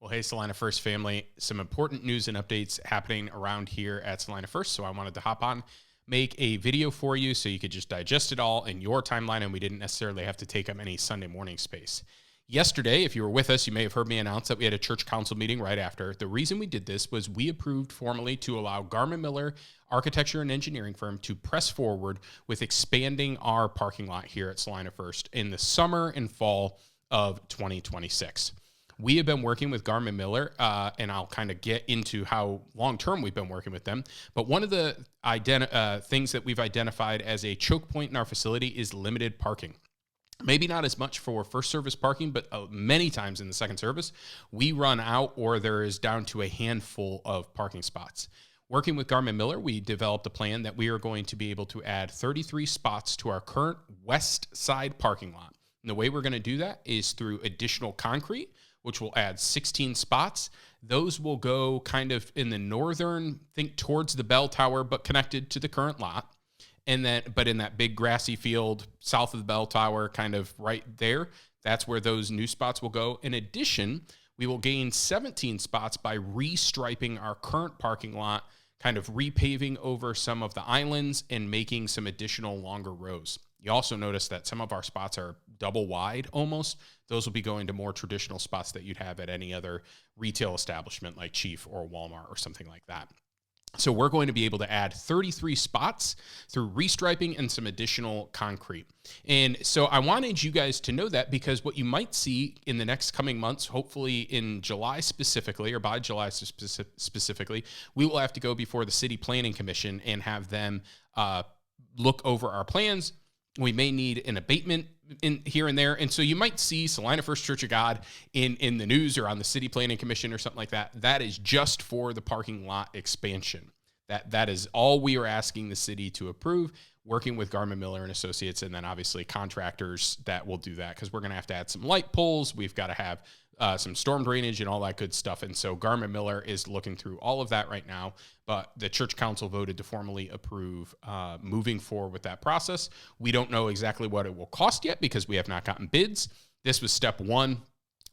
Well, hey, Salina First family, some important news and updates happening around here at Salina First. So I wanted to hop on, make a video for you so you could just digest it all in your timeline and we didn't necessarily have to take up any Sunday morning space. Yesterday, if you were with us, you may have heard me announce that we had a church council meeting right after. The reason we did this was we approved formally to allow Garmin Miller Architecture and Engineering Firm to press forward with expanding our parking lot here at Salina First in the summer and fall of 2026. We have been working with Garmin Miller, and I'll kind of get into how long-term we've been working with them. But one of the things that we've identified as a choke point in our facility is limited parking. Maybe not as much for first service parking, but many times in the second service, we run out or there is down to a handful of parking spots. Working with Garmin Miller, we developed a plan that we are going to be able to add 33 spots to our current west side parking lot. And the way we're going to do that is through additional concrete, which will add 16 spots. Those will go kind of in the northern, think towards the bell tower, but connected to the current lot. And then, but in that big grassy field south of the bell tower, kind of right there, that's where those new spots will go. In addition, we will gain 17 spots by restriping our current parking lot, kind of repaving over some of the islands and making some additional longer rows. You also notice that some of our spots are double wide almost. Those will be going to more traditional spots that you'd have at any other retail establishment like Chief or Walmart or something like that. So we're going to be able to add 33 spots through restriping and some additional concrete. And so I wanted you guys to know that because what you might see in the next coming months, hopefully in July specifically, or by July specifically, we will have to go before the City Planning Commission and have them look over our plans. We may need an abatement in here and there. And so you might see Salina First Church of God in the news or on the City Planning Commission or something like that. That is just for the parking lot expansion. That is all we are asking the city to approve, working with Garmin Miller and Associates, and then obviously contractors that will do that because we're going to have to add some light poles. We've got to have some storm drainage and all that good stuff. And so Garmin Miller is looking through all of that right now, but the church council voted to formally approve moving forward with that process. We don't know exactly what it will cost yet because we have not gotten bids. This was step one.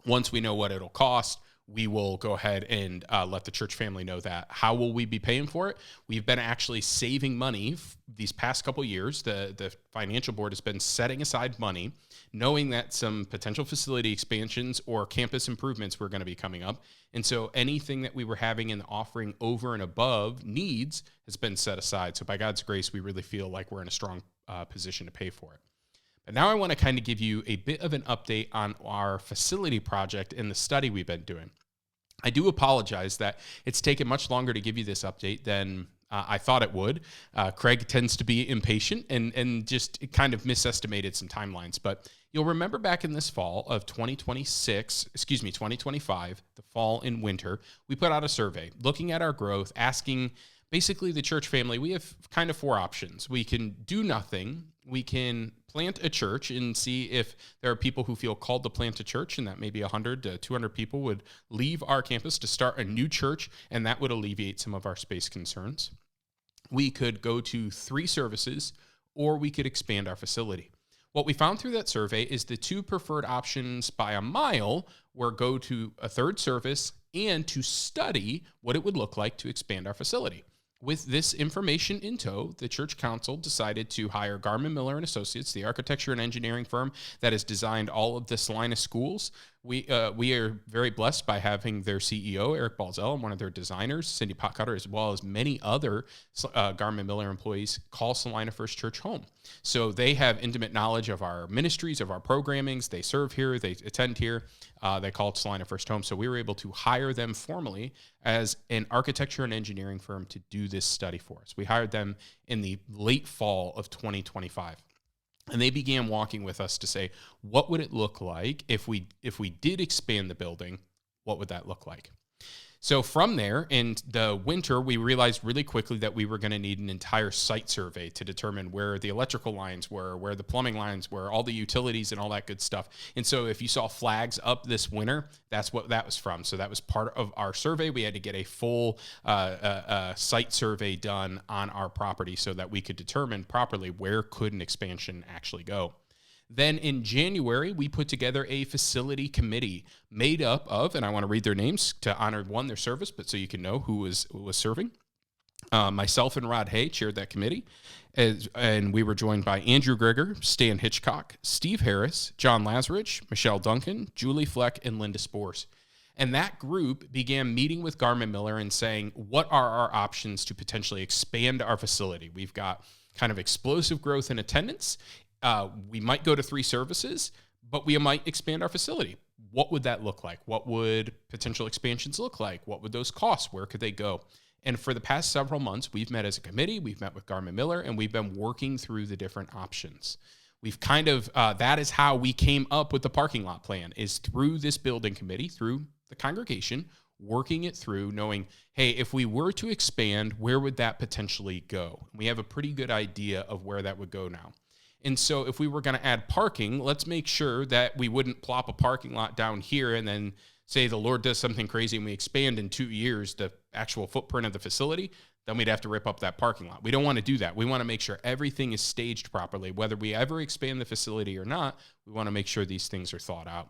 Once we know what it'll cost, we will go ahead and let the church family know that. How will we be paying for it? We've been actually saving money these past couple years. The financial board has been setting aside money, knowing that some potential facility expansions or campus improvements were going to be coming up. And so anything that we were having in the offering over and above needs has been set aside. So by God's grace, we really feel like we're in a strong position to pay for it. But now I want to kind of give you a bit of an update on our facility project and the study we've been doing. I do apologize that it's taken much longer to give you this update than I thought it would. Craig tends to be impatient and just kind of misestimated some timelines. But you'll remember back in this fall of 2025, the fall and winter, we put out a survey looking at our growth, asking basically the church family, we have kind of four options. We can do nothing. We can plant a church and see if there are people who feel called to plant a church, and that maybe 100 to 200 people would leave our campus to start a new church, and that would alleviate some of our space concerns. We could go to 3 services, or we could expand our facility. What we found through that survey is the 2 preferred options by a mile were go to a 3rd service and to study what it would look like to expand our facility. With this information in tow, the church council decided to hire Garmin Miller and Associates, the architecture and engineering firm that has designed all of the Salina schools. We are very blessed by having their CEO, Eric Balzell, and one of their designers, Cindy Potcutter, as well as many other Garmin Miller employees call Salina First Church home. So they have intimate knowledge of our ministries, of our programmings. They serve here. They attend here. They call it Salina First home. So we were able to hire them formally as an architecture and engineering firm to do this study for us. We hired them in the late fall of 2025. And they began walking with us to say, what would it look like if we did expand the building? What would that look like? So from there, in the winter, we realized really quickly that we were going to need an entire site survey to determine where the electrical lines were, where the plumbing lines were, all the utilities and all that good stuff. And so if you saw flags up this winter, that's what that was from. So that was part of our survey. We had to get a full site survey done on our property so that we could determine properly where could an expansion actually go. Then in January, we put together a facility committee made up of, and I want to read their names to honor, one, their service, but so you can know who was serving. Myself and Rod Hay chaired that committee, and we were joined by Andrew Greger, Stan Hitchcock, Steve Harris, John Lazarich, Michelle Duncan, Julie Fleck, and Linda Spores. And that group began meeting with Garmin Miller and saying, what are our options to potentially expand our facility? We've got kind of explosive growth in attendance. We might go to 3 services, but we might expand our facility. What would that look like? What would potential expansions look like? What would those cost? Where could they go? And for the past several months, we've met as a committee, we've met with Garmin Miller, and we've been working through the different options. We've kind of, that is how we came up with the parking lot plan, is through this building committee, through the congregation, working it through, knowing, hey, if we were to expand, where would that potentially go? We have a pretty good idea of where that would go now. And so if we were going to add parking, let's make sure that we wouldn't plop a parking lot down here and then say the Lord does something crazy and we expand in 2 years the actual footprint of the facility, then we'd have to rip up that parking lot. We don't want to do that. We want to make sure everything is staged properly. Whether we ever expand the facility or not, we want to make sure these things are thought out.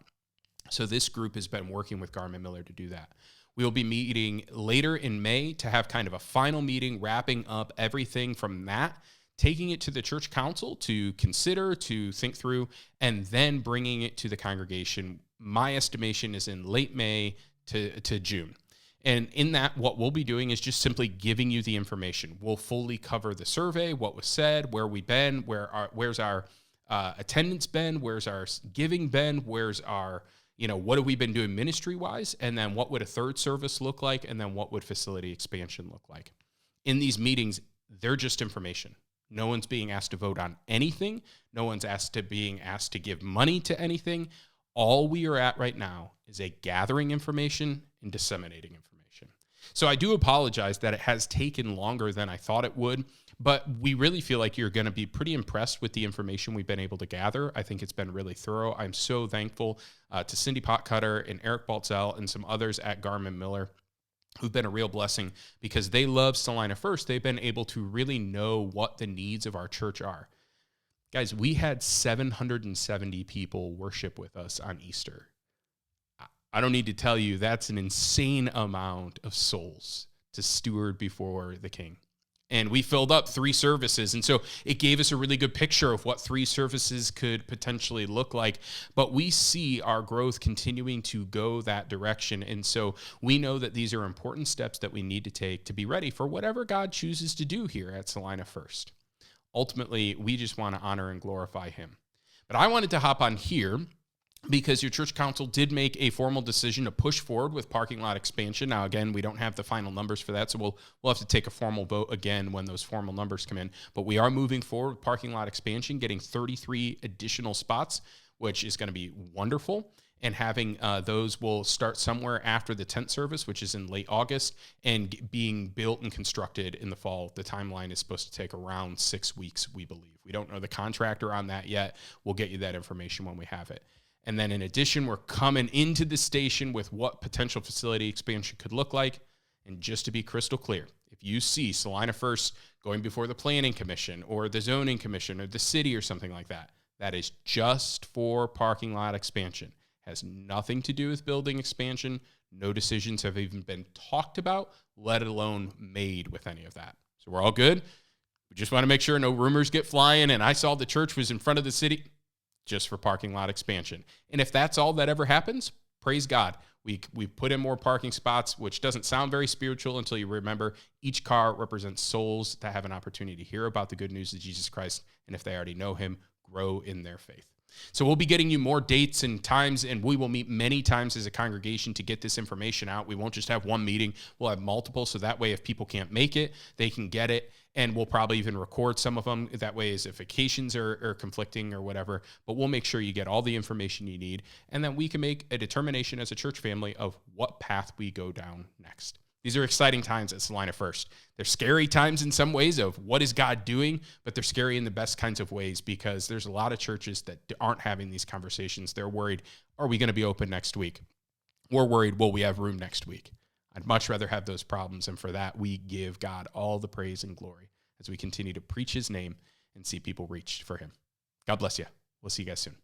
So this group has been working with Garmin Miller to do that. We'll be meeting later in May to have kind of a final meeting, wrapping up everything from that, taking it to the church council to consider, to think through, and then bringing it to the congregation. My estimation is in late May to June. And in that, what we'll be doing is just simply giving you the information. We'll fully cover the survey, what was said, where we've been, where's our attendance been, where's our giving been, where's our, what have we been doing ministry-wise, and then what would a third service look like, and then what would facility expansion look like. In these meetings, they're just information. No one's being asked to vote on anything. No one's being asked to give money to anything. All we are at right now is a gathering information and disseminating information. So I do apologize that it has taken longer than I thought it would, but we really feel like you're going to be pretty impressed with the information we've been able to gather. I think it's been really thorough. I'm so thankful to Cindy Potcutter and Eric Baltzell and some others at Garmin Miller who've been a real blessing because they love Salina First. They've been able to really know what the needs of our church are. Guys, we had 770 people worship with us on Easter. I don't need to tell you that's an insane amount of souls to steward before the King. And we filled up 3 services. And so it gave us a really good picture of what 3 services could potentially look like. But we see our growth continuing to go that direction. And so we know that these are important steps that we need to take to be ready for whatever God chooses to do here at Salina First. Ultimately, we just want to honor and glorify him. But I wanted to hop on here because your church council did make a formal decision to push forward with parking lot expansion. Now, again, we don't have the final numbers for that, so we'll have to take a formal vote again when those formal numbers come in. But we are moving forward with parking lot expansion, getting 33 additional spots, which is going to be wonderful. And having those will start somewhere after the tent service, which is in late August, and being built and constructed in the fall. The timeline is supposed to take around 6 weeks, we believe. We don't know the contractor on that yet. We'll get you that information when we have it. And then in addition, we're coming into the station with what potential facility expansion could look like. And just to be crystal clear, if you see Salina First going before the Planning Commission or the Zoning Commission or the city or something like that, that is just for parking lot expansion. Has nothing to do with building expansion. No decisions have even been talked about, let alone made with any of that. So we're all good. We just want to make sure no rumors get flying. And I saw the church was in front of the city. Just for parking lot expansion. And if that's all that ever happens, praise God. We put in more parking spots, which doesn't sound very spiritual until you remember each car represents souls that have an opportunity to hear about the good news of Jesus Christ. And if they already know him, grow in their faith. So we'll be getting you more dates and times, and we will meet many times as a congregation to get this information out. We won't just have one meeting. We'll have multiple, so that way if people can't make it, they can get it, and we'll probably even record some of them. That way as if vacations are conflicting or whatever, but we'll make sure you get all the information you need, and then we can make a determination as a church family of what path we go down next. These are exciting times at Salina First. They're scary times in some ways of what is God doing, but they're scary in the best kinds of ways because there's a lot of churches that aren't having these conversations. They're worried, are we going to be open next week? We're worried, will we have room next week? I'd much rather have those problems, and for that, we give God all the praise and glory as we continue to preach his name and see people reached for him. God bless you. We'll see you guys soon.